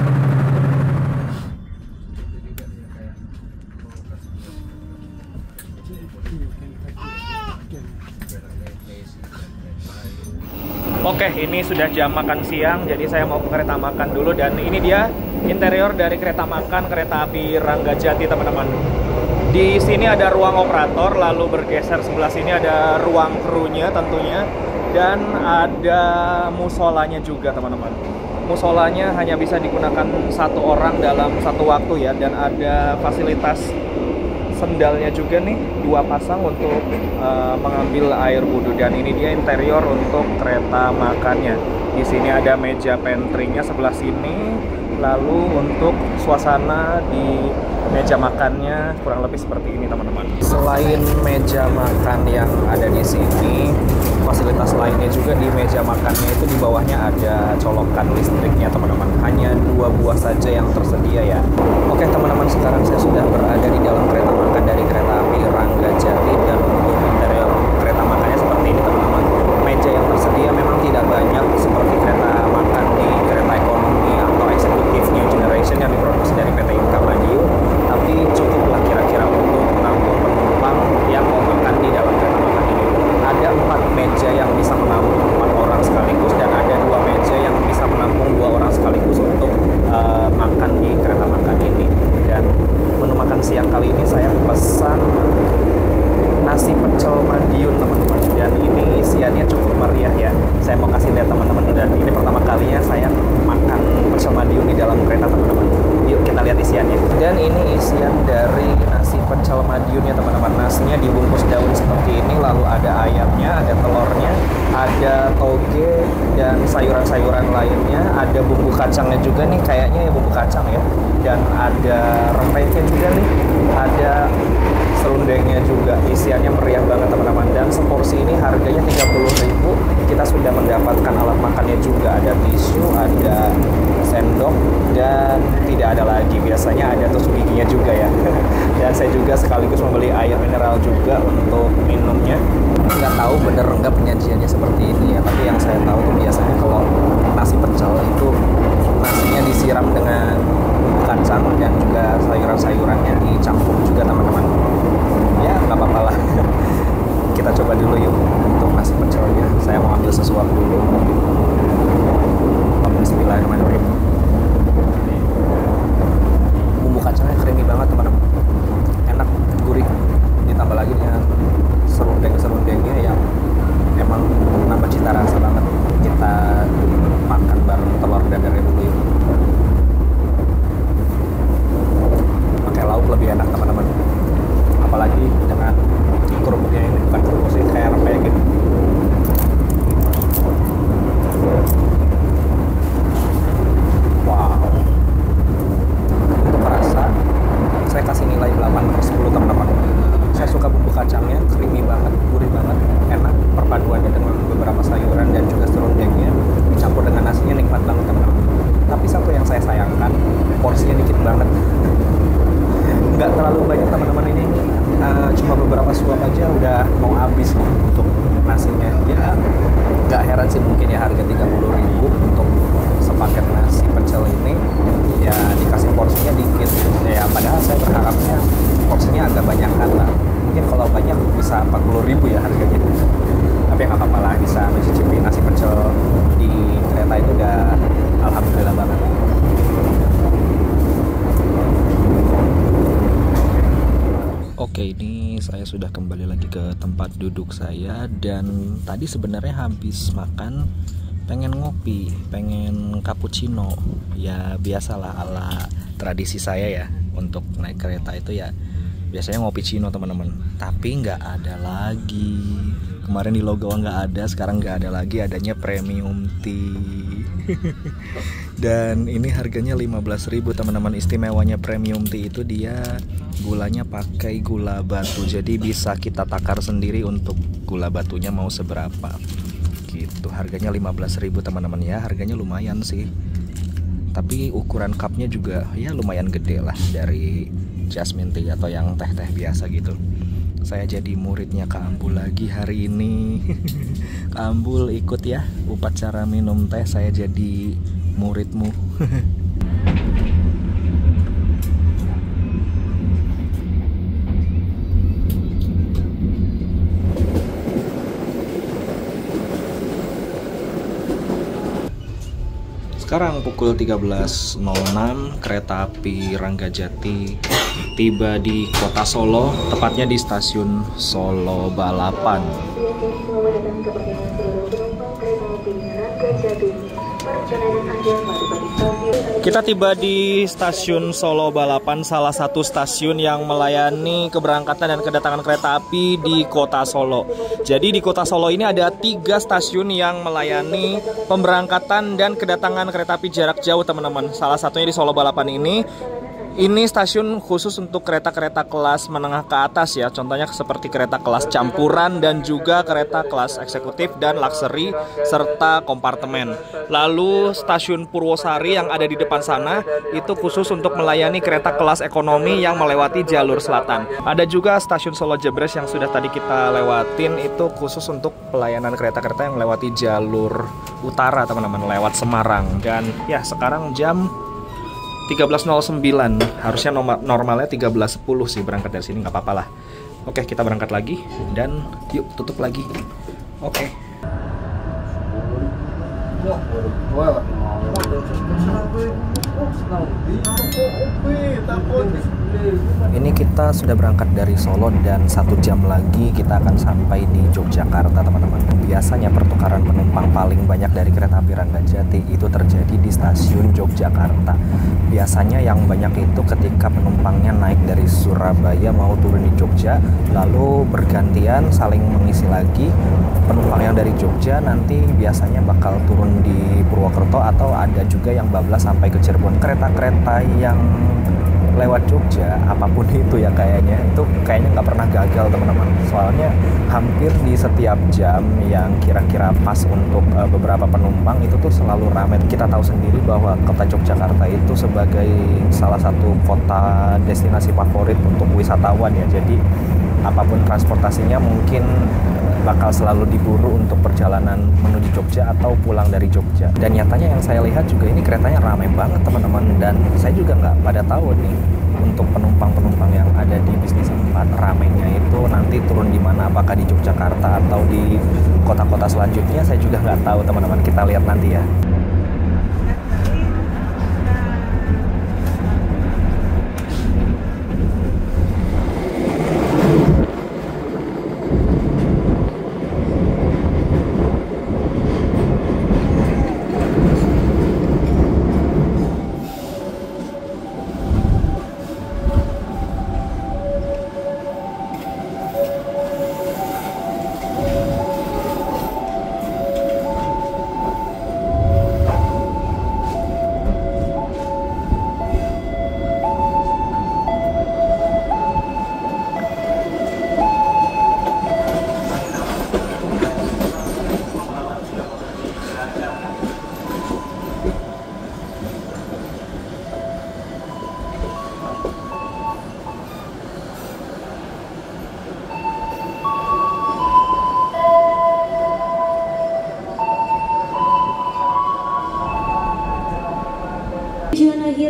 Oke, ini sudah jam makan siang, jadi saya mau ke kereta makan dulu. Dan ini dia interior dari kereta makan kereta api Ranggajati, teman-teman. Di sini ada ruang operator, lalu bergeser sebelah sini ada ruang krunya tentunya. Dan ada musolanya juga, teman-teman. Musolanya hanya bisa digunakan satu orang dalam satu waktu ya. Dan ada fasilitas sendalnya juga nih, 2 pasang untuk mengambil air wudhu. Dan ini dia interior untuk kereta makannya. Di sini ada meja pantry-nya sebelah sini. Lalu untuk suasana di meja makannya kurang lebih seperti ini, teman-teman. Selain meja makan yang ada di sini, fasilitas lainnya juga di meja makannya itu di bawahnya ada colokan listriknya, teman-teman. Hanya 2 buah saja yang tersedia ya. Oke, teman-teman, sekarang saya sudah berada di dalam kereta makan dari kereta api Ranggajati. Dan untuk interior kereta makannya seperti ini, teman-teman. Meja yang tersedia memang tidak banyak seperti kereta makan di kereta ekonomi atau eksekutif New Generation yang diproduksi dari PT Inka Madiun, tapi cukuplah kira-kira untuk menampung penumpang yang mau makan di dalam kereta makan ini. Ada 4 meja yang bisa menampung 4 orang sekaligus, dan ada 2 meja yang bisa menampung 2 orang sekaligus untuk makan di kereta makan ini. Dan menu makan siang kali ini saya pesan nasi pecel Madiun, teman-teman. Dan ini isiannya cukup meriah ya. Saya mau kasih lihat teman-teman, dan ini pertama kalinya saya makan pecel Madiun di dalam kereta, teman-teman. Yuk kita lihat isiannya. Dan ini isian dari nasi pecel Madiun ya, teman-teman. Nasinya dibungkus daun seperti ini, lalu ada ayamnya, ada telurnya, ada toge dan sayuran-sayuran lainnya. Ada bumbu kacangnya juga nih, kayaknya ya bumbu kacang ya. Dan ada rempeynya juga nih, ada serundengnya juga. Isiannya meriah banget, teman-teman. Dan seporsi ini harganya 30.000. Kita sudah mendapatkan alat makannya juga. Ada tisu, ada sendok, dan tidak ada lagi. Biasanya ada tusuk giginya juga ya. Dan saya juga sekaligus membeli air mineral juga untuk minumnya. Nggak tahu bener nggak penyajiannya seperti ini ya. Tapi yang saya tahu tuh biasanya kalau nasi pecel itu nasinya disiram dengan kacang dan juga sayuran-sayurannya dicampur juga, teman-teman. Ya nggak apa-apa lah. Kita coba dulu yuk untuk nasi pecelnya. Saya mau ambil sesuap dulu. Bismillahirrahmanirrahim. Bumbu kacangnya creamy banget, teman-teman. Enak, gurih. Ditambah lagi dengan serundengnya yang emang nambah cita rasa banget. Kita makan bareng telur dadar dulu yuk. Pakai lauk lebih enak, teman-teman. Apalagi dengan kerupuknya ini, bukan kerupuk sih, kayak rempeyek gitu. Wow. Untuk rasa, saya kasih nilai 8/10, teman-teman. Saya suka bumbu kacangnya, creamy banget, gurih banget, enak. Perpaduannya dengan beberapa sayuran dan juga serundengnya dicampur dengan nasinya nikmat banget, teman-teman. Tapi satu yang saya sayangkan, porsinya dikit banget. Nggak terlalu banyak, teman-teman. Ini cuma beberapa suap aja udah mau habis nih untuk nasinya. Ya nggak heran sih mungkin ya harga 30.000 untuk sepaket nasi pecel ini. Ya dikasih porsinya dikit ya, padahal saya berharapnya porsinya agak banyakan lah. Mungkin kalau banyak bisa 40.000 ya harganya. Tapi nggak apa-apa lah, bisa mencicipi nasi pecel di kereta itu udah alhamdulillah banget. ini saya sudah kembali lagi ke tempat duduk saya, dan tadi sebenarnya habis makan pengen ngopi, pengen cappuccino. Ya biasalah ala tradisi saya ya, untuk naik kereta itu ya biasanya ngopi cino teman-teman. Tapi nggak ada lagi. Kemarin di Logawa nggak ada, sekarang nggak ada lagi, adanya premium tea. Dan ini harganya 15.000 teman-teman. Istimewanya premium tea itu dia gulanya pakai gula batu, jadi bisa kita takar sendiri untuk gula batunya mau seberapa gitu. Harganya 15.000 teman-teman ya, harganya lumayan sih. Tapi ukuran cupnya juga ya lumayan gede lah, dari jasmine tea atau yang teh-teh biasa gitu. Saya jadi muridnya Kak Ambul lagi hari ini. Kak Ambul ikut ya upacara minum teh, saya jadi muridmu. Sekarang pukul 13.06, kereta api Ranggajati tiba di kota Solo, tepatnya di stasiun Solo Balapan. Kita tiba di stasiun Solo Balapan, salah satu stasiun yang melayani keberangkatan dan kedatangan kereta api di kota Solo. Jadi di kota Solo ini ada 3 stasiun yang melayani pemberangkatan dan kedatangan kereta api jarak jauh teman-teman. Salah satunya di Solo Balapan ini. Ini stasiun khusus untuk kereta-kereta kelas menengah ke atas ya. Contohnya seperti kereta kelas campuran dan juga kereta kelas eksekutif dan luxury serta kompartemen. Lalu stasiun Purwosari yang ada di depan sana itu khusus untuk melayani kereta kelas ekonomi yang melewati jalur selatan. Ada juga stasiun Solo Jebres yang sudah tadi kita lewatin, itu khusus untuk pelayanan kereta-kereta yang melewati jalur utara teman-teman, lewat Semarang. Dan ya sekarang jam 13.09, harusnya normalnya 13.10 sih berangkat dari sini, nggak apa-apa lah. Oke, kita berangkat lagi dan yuk tutup lagi. Oke. Ini kita sudah berangkat dari Solo dan 1 jam lagi kita akan sampai di Yogyakarta teman-teman. Biasanya pertukaran penumpang paling banyak dari kereta api Ranggajati itu terjadi di stasiun Yogyakarta. Biasanya yang banyak itu ketika penumpangnya naik dari Surabaya mau turun di Jogja, lalu bergantian saling mengisi lagi. Penumpang yang dari Jogja nanti biasanya bakal turun di Purwokerto, atau ada juga yang bablas sampai ke Cirebon. Kereta-kereta yang lewat Jogja, apapun itu ya kayaknya nggak pernah gagal teman-teman. Soalnya hampir di setiap jam yang kira-kira pas untuk beberapa penumpang itu tuh selalu ramai. Kita tahu sendiri bahwa kota Yogyakarta itu sebagai salah satu kota destinasi favorit untuk wisatawan ya. Jadi apapun transportasinya mungkin bakal selalu diburu untuk perjalanan menuju Jogja atau pulang dari Jogja. Dan nyatanya yang saya lihat juga ini keretanya ramai banget teman-teman. Dan saya juga nggak pada tahu nih untuk penumpang-penumpang yang ada di bisnis 4 ramainya itu nanti turun di mana, apakah di Yogyakarta atau di kota-kota selanjutnya, saya juga nggak tahu teman-teman. Kita lihat nanti ya.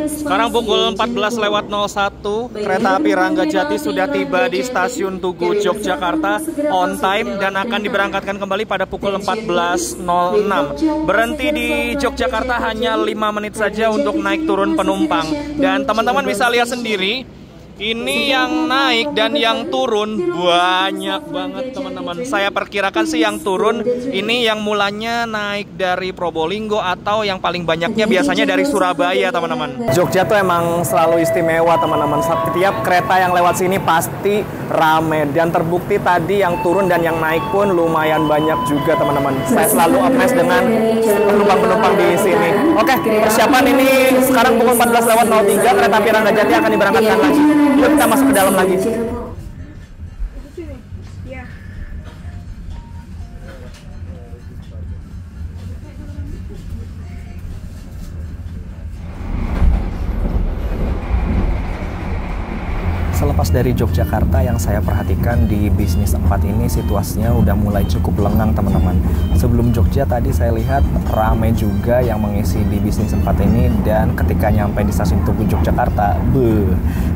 Sekarang pukul 14.01, kereta api Ranggajati sudah tiba di stasiun Tugu, Yogyakarta on time dan akan diberangkatkan kembali pada pukul 14.06. Berhenti di Yogyakarta hanya 5 menit saja untuk naik turun penumpang. Dan teman-teman bisa lihat sendiri, Ini yang naik dan yang turun banyak banget teman-teman. Saya perkirakan sih yang turun ini yang mulanya naik dari Probolinggo atau yang paling banyaknya biasanya dari Surabaya teman-teman. Jogja tuh emang selalu istimewa teman-teman. Setiap kereta yang lewat sini pasti rame. Dan terbukti tadi yang turun dan yang naik pun lumayan banyak juga teman-teman. Saya selalu amazed dengan penumpang-penumpang di sini. Oke, persiapan ini sekarang pukul 14:03 kereta api Ranggajati akan diberangkatkan lagi. Yuk kita masuk ke dalam lagi. Selepas dari Yogyakarta, yang saya perhatikan di bisnis 4 ini situasinya udah mulai cukup lengang teman-teman. Sebelum Jogja tadi saya lihat ramai juga yang mengisi di bisnis 4 ini, dan ketika nyampe di stasiun Tugu Yogyakarta,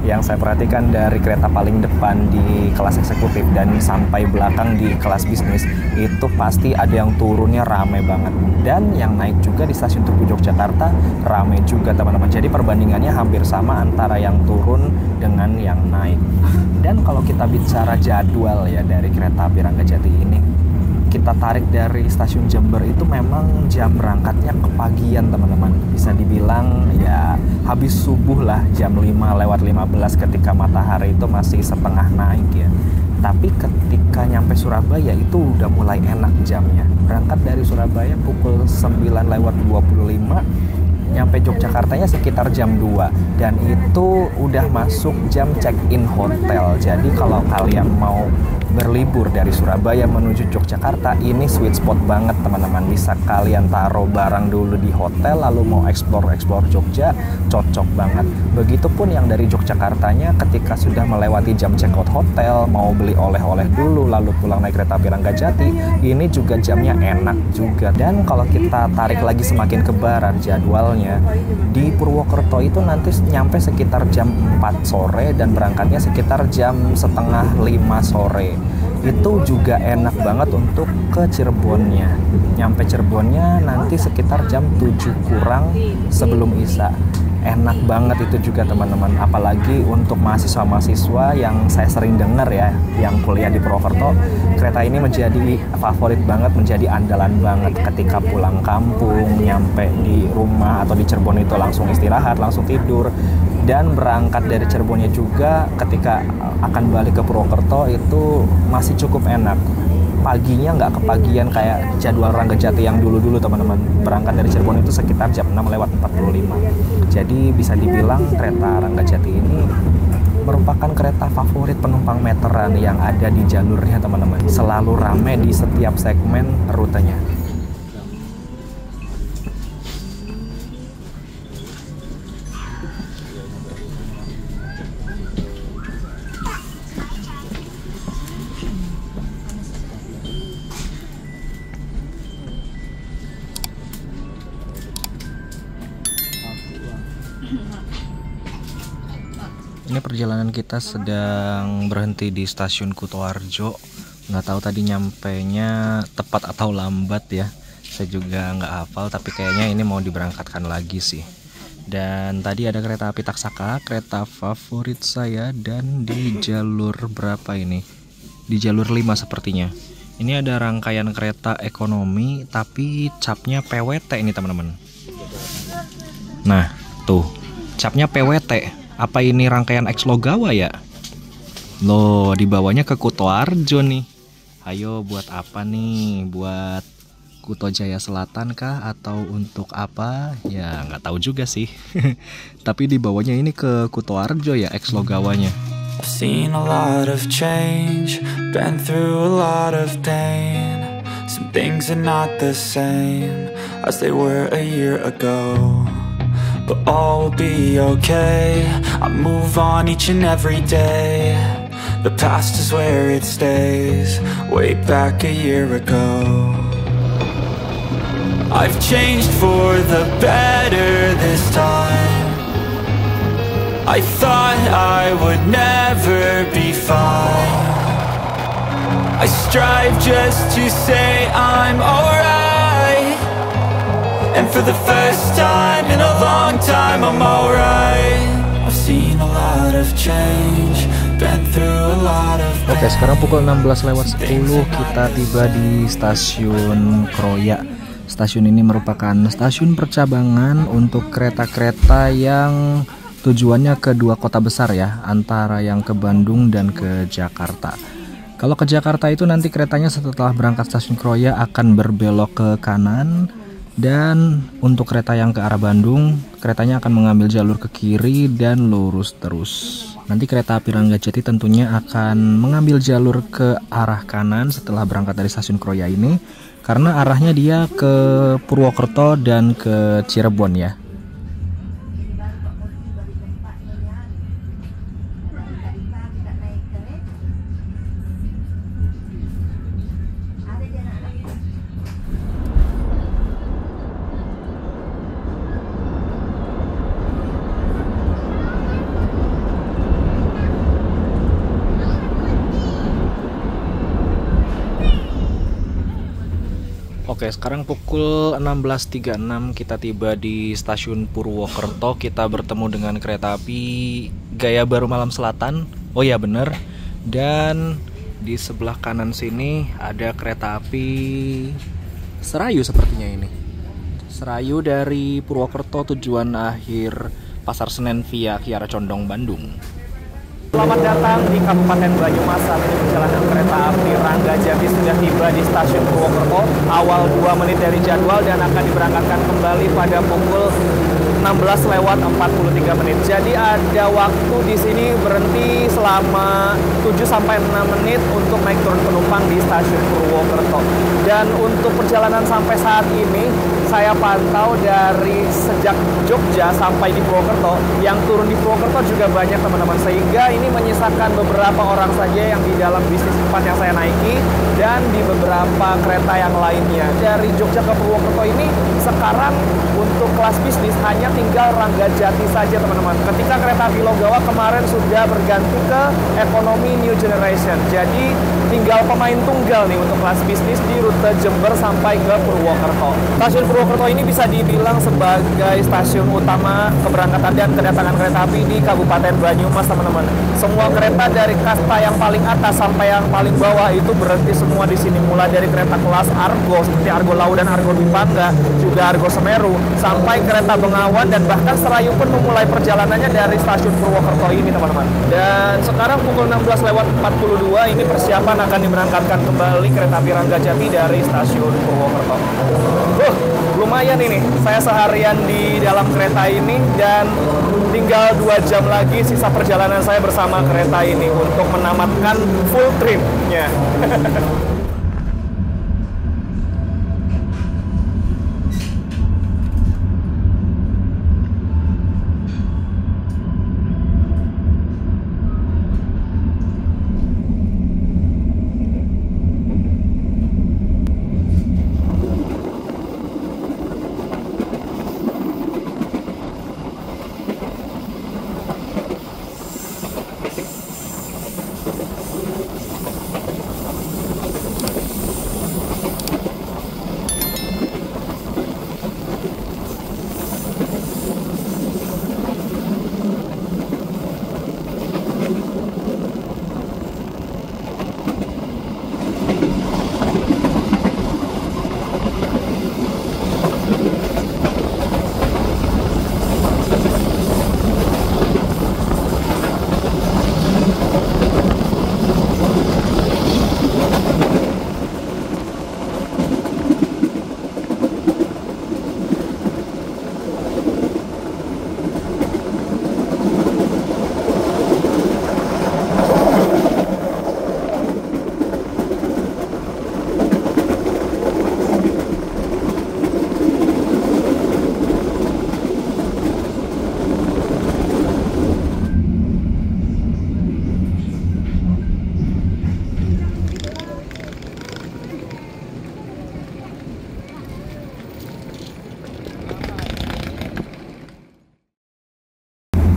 yang saya perhatikan dari kereta paling depan di kelas eksekutif dan sampai belakang di kelas bisnis itu pasti ada yang turunnya ramai banget, dan yang naik juga di stasiun Tugu Yogyakarta ramai juga teman-teman. Jadi perbandingannya hampir sama antara yang turun dengan yang naik. Dan kalau kita bicara jadwal ya dari kereta api Ranggajati ini, kita tarik dari stasiun Jember itu memang jam berangkatnya kepagian teman-teman. Bisa dibilang ya habis subuh lah, jam 5:15 ketika matahari itu masih setengah naik ya. Tapi ketika nyampe Surabaya itu udah mulai enak jamnya. Berangkat dari Surabaya pukul 9:25, nyampe Yogyakartanya sekitar jam 2, dan itu udah masuk jam check-in hotel. Jadi kalau kalian mau berlibur dari Surabaya menuju Yogyakarta, ini sweet spot banget teman-teman. Bisa kalian taruh barang dulu di hotel, lalu mau explore Jogja, cocok banget. Begitupun yang dari Yogyakartanya, ketika sudah melewati jam check-out hotel, mau beli oleh-oleh dulu, lalu pulang naik kereta api Ranggajati, ini juga jamnya enak juga. Dan kalau kita tarik lagi semakin ke barat jadwalnya, di Purwokerto itu nanti nyampe sekitar jam 4 sore dan berangkatnya sekitar jam setengah 5 sore. Itu juga enak banget untuk ke Cirebonnya. Nyampe Cirebonnya nanti sekitar jam 7 kurang sebelum Isya. Enak banget itu juga teman-teman. Apalagi untuk mahasiswa-mahasiswa yang saya sering dengar ya, yang kuliah di Purwokerto, kereta ini menjadi favorit banget, menjadi andalan banget ketika pulang kampung, nyampe di rumah atau di Cirebon itu langsung istirahat, langsung tidur. Dan berangkat dari Cirebonnya juga ketika akan balik ke Purwokerto itu masih cukup enak. Paginya nggak kepagian kayak jadwal Ranggajati yang dulu-dulu teman-teman. Berangkat dari Cirebon itu sekitar jam 6:45. Jadi bisa dibilang kereta Ranggajati ini merupakan kereta favorit penumpang meteran yang ada di jalurnya teman-teman. Selalu ramai di setiap segmen rutenya. Ini perjalanan kita sedang berhenti di stasiun Kutoarjo. Nggak tahu tadi nyampenya tepat atau lambat ya. Saya juga nggak hafal, tapi kayaknya ini mau diberangkatkan lagi sih. Dan tadi ada kereta api Taksaka, kereta favorit saya, dan di jalur berapa ini? Di jalur 5 sepertinya. Ini ada rangkaian kereta ekonomi, tapi capnya PWT ini teman-teman. Nah, tuh, capnya PWT. Apa ini rangkaian X Logawa ya? Loh, dibawanya ke Kutoarjo nih. Ayo buat apa nih? Buat Kuto Jaya Selatan kah? Atau untuk apa? Ya nggak tahu juga sih. Tapi dibawanya ini ke Kutoarjo ya, X Logawanya. I've seen a lot of change, been through a lot of pain. Some things are not the same as they were a year ago. But all will be okay. I move on each and every day. The past is where it stays, way back a year ago. I've changed for the better this time. I thought I would never be fine. I strive just to say I'm alright. And for the first time in a long time, I'm alright. I've seen a lot of change. Oke, sekarang pukul 16:10 kita tiba di stasiun Kroya. Stasiun ini merupakan stasiun percabangan untuk kereta-kereta yang tujuannya ke dua kota besar ya, antara yang ke Bandung dan ke Jakarta. Kalau ke Jakarta itu nanti keretanya setelah berangkat stasiun Kroya akan berbelok ke kanan, dan untuk kereta yang ke arah Bandung, keretanya akan mengambil jalur ke kiri dan lurus terus. Nanti kereta api Ranggajati tentunya akan mengambil jalur ke arah kanan setelah berangkat dari stasiun Kroya ini, karena arahnya dia ke Purwokerto dan ke Cirebon ya. Oke, sekarang pukul 16.36 kita tiba di stasiun Purwokerto. Kita bertemu dengan kereta api Gaya Baru Malam Selatan. Oh ya bener. Dan di sebelah kanan sini ada kereta api Serayu sepertinya ini. Serayu dari Purwokerto tujuan akhir Pasar Senen via Kiara Condong, Bandung. Selamat datang di Kabupaten Banyumas. Saat ini perjalanan kereta api Ranggajati sudah tiba di stasiun Purwokerto awal 2 menit dari jadwal dan akan diberangkatkan kembali pada pukul 16:43 menit. Jadi ada waktu di sini berhenti selama 7-6 menit untuk naik turun penumpang di stasiun Purwokerto. Dan untuk perjalanan sampai saat ini saya pantau dari sejak Jogja sampai di Purwokerto, yang turun di Purwokerto juga banyak teman-teman, sehingga ini menyisakan beberapa orang saja yang di dalam bisnis cepat yang saya naiki dan di beberapa kereta yang lainnya. Dari Jogja ke Purwokerto ini sekarang untuk kelas bisnis hanya tinggal Ranggajati saja teman-teman. Ketika kereta api Logawa kemarin sudah berganti ke ekonomi new generation, jadi tinggal pemain tunggal nih untuk kelas bisnis di rute Jember sampai ke Purwokerto. Stasiun Purwokerto ini bisa dibilang sebagai stasiun utama keberangkatan dan kedatangan kereta api di Kabupaten Banyumas teman-teman. Semua kereta dari kasta yang paling atas sampai yang paling bawah itu berhenti semua di sini, mulai dari kereta kelas Argo seperti Argo Lau dan Argo Dwi Pangga, juga Argo Semeru, sampai kereta Bengawan, dan bahkan Serayu pun memulai perjalanannya dari stasiun Purwokerto ini teman-teman. Dan sekarang pukul 16:42 ini persiapan akan diberangkatkan kembali kereta api Ranggajati dari stasiun Purwokerto. Lumayan ini, saya seharian di dalam kereta ini dan tinggal 2 jam lagi sisa perjalanan saya bersama kereta ini untuk menamatkan full trip-nya.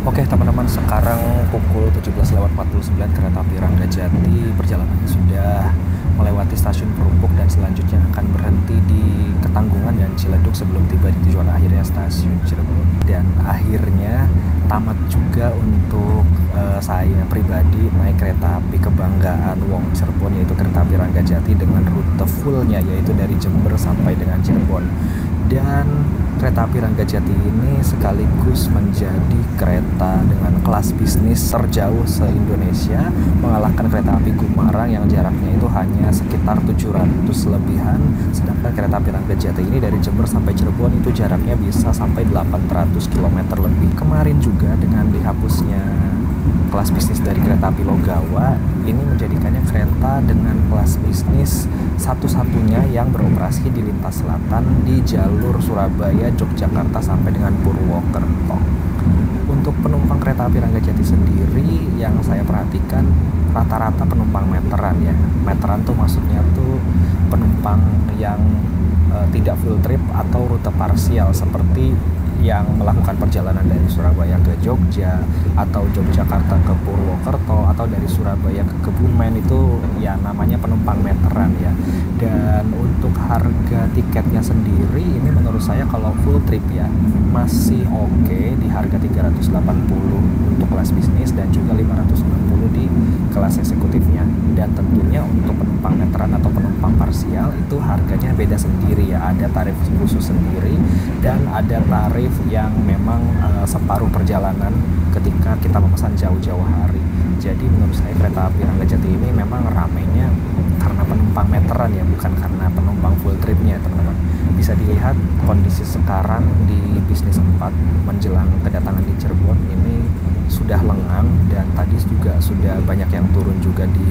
Oke teman-teman, sekarang pukul 17:49 kereta api Ranggajati perjalanannya sudah melewati stasiun Perumpuk dan selanjutnya akan berhenti di Ketanggungan dan Ciledug sebelum tiba di tujuan akhirnya stasiun Cirebon. Dan akhirnya tamat juga untuk saya pribadi naik kereta api kebanggaan Wong Cirebon, yaitu kereta api Ranggajati dengan rute fullnya yaitu dari Jember sampai dengan Cirebon. Dan kereta api Ranggajati ini sekaligus menjadi kereta dengan kelas bisnis terjauh se-Indonesia, mengalahkan kereta api Gumarang yang jaraknya itu hanya sekitar 700 lebihan, sedangkan kereta api Ranggajati ini dari Jember sampai Cirebon itu jaraknya bisa sampai 800 km lebih. Kemarin juga dengan dihapusnya kelas bisnis dari kereta api Logawa, ini menjadikannya kereta dengan kelas bisnis satu-satunya yang beroperasi di lintas selatan di jalur Surabaya, Yogyakarta sampai dengan Purwokerto. Untuk penumpang kereta api Ranggajati sendiri yang saya perhatikan rata-rata penumpang meteran ya. Meteran tuh maksudnya tuh penumpang yang tidak full trip atau rute parsial seperti yang melakukan perjalanan dari Surabaya ke Jogja atau Yogyakarta ke Purwokerto atau dari Surabaya ke Kebumen, itu ya namanya penumpang meteran ya. Dan untuk harga tiketnya sendiri ini menurut saya kalau full trip ya masih oke di harga 380 untuk kelas bisnis dan juga 560 di kelas eksekutifnya. Dan tentunya untuk penumpang meteran atau penumpang parsial itu harganya beda sendiri ya, ada tarif khusus sendiri dan ada tarif yang memang separuh perjalanan ketika kita memesan jauh-jauh hari. Jadi menurut saya kereta api Ranggajati ini memang ramainya karena penumpang meteran ya, bukan karena penumpang full tripnya teman-teman. Bisa dilihat kondisi sekarang di bisnis 4 menjelang kedatangan di Cirebon ini sudah lengang, dan tadi juga sudah banyak yang turun juga di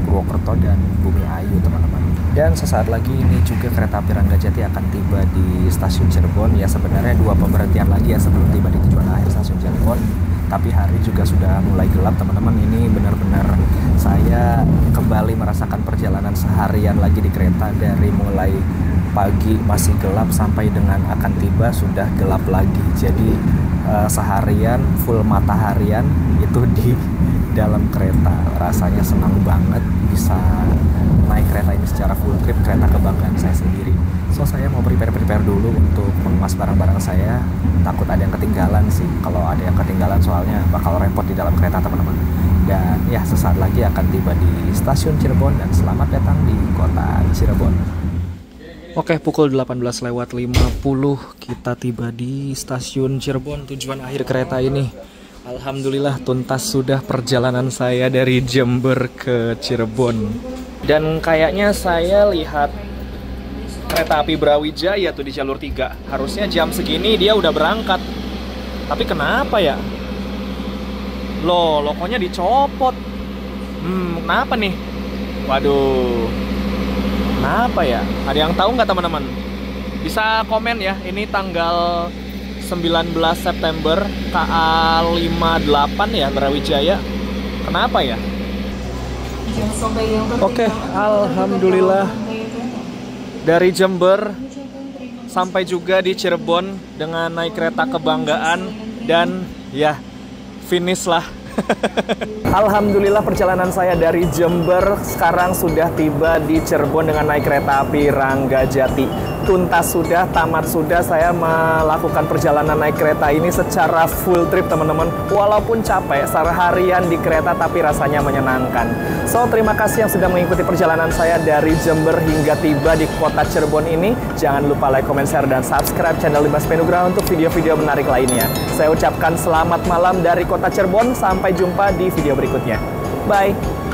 Purwokerto dan Bumi Ayu teman-teman. Dan sesaat lagi ini juga kereta api Ranggajati akan tiba di stasiun Cirebon. Ya sebenarnya 2 pemberhentian lagi ya sebelum tiba di tujuan akhir stasiun Cirebon. Tapi hari juga sudah mulai gelap teman-teman. Ini benar-benar saya kembali merasakan perjalanan seharian lagi di kereta, dari mulai pagi masih gelap sampai dengan akan tiba sudah gelap lagi. Jadi seharian full mataharian itu di dalam kereta. Rasanya senang banget bisa naik kereta ini secara full trip, kereta kebanggaan saya sendiri. So saya mau prepare dulu untuk mengemas barang-barang saya. Takut ada yang ketinggalan sih. Kalau ada yang ketinggalan soalnya bakal repot di dalam kereta teman-teman. Dan ya sesaat lagi akan tiba di stasiun Cirebon, dan selamat datang di kota Cirebon. Oke, pukul 18.50 kita tiba di stasiun Cirebon, tujuan akhir kereta ini. Alhamdulillah tuntas sudah perjalanan saya dari Jember ke Cirebon. Dan kayaknya saya lihat kereta api Brawijaya tuh di jalur 3. Harusnya jam segini dia udah berangkat. Tapi kenapa ya? Loh, logonya dicopot. Kenapa nih? Waduh. Kenapa ya? Ada yang tahu nggak teman-teman? Bisa komen ya. Ini tanggal 19 September KA 58 ya, Brawijaya. Kenapa ya? Oke, alhamdulillah dari Jember sampai juga di Cirebon dengan naik kereta kebanggaan, dan ya finish lah. Alhamdulillah perjalanan saya dari Jember sekarang sudah tiba di Cirebon dengan naik kereta api Ranggajati. Tuntas sudah, tamat sudah saya melakukan perjalanan naik kereta ini secara full trip teman-teman. Walaupun capek seharian di kereta, tapi rasanya menyenangkan. So terima kasih yang sudah mengikuti perjalanan saya dari Jember hingga tiba di kota Cirebon ini. Jangan lupa like, comment, share, dan subscribe channel Dimas Penugraha untuk video-video menarik lainnya. Saya ucapkan selamat malam dari kota Cirebon. Sampai jumpa di video berikutnya. Bye!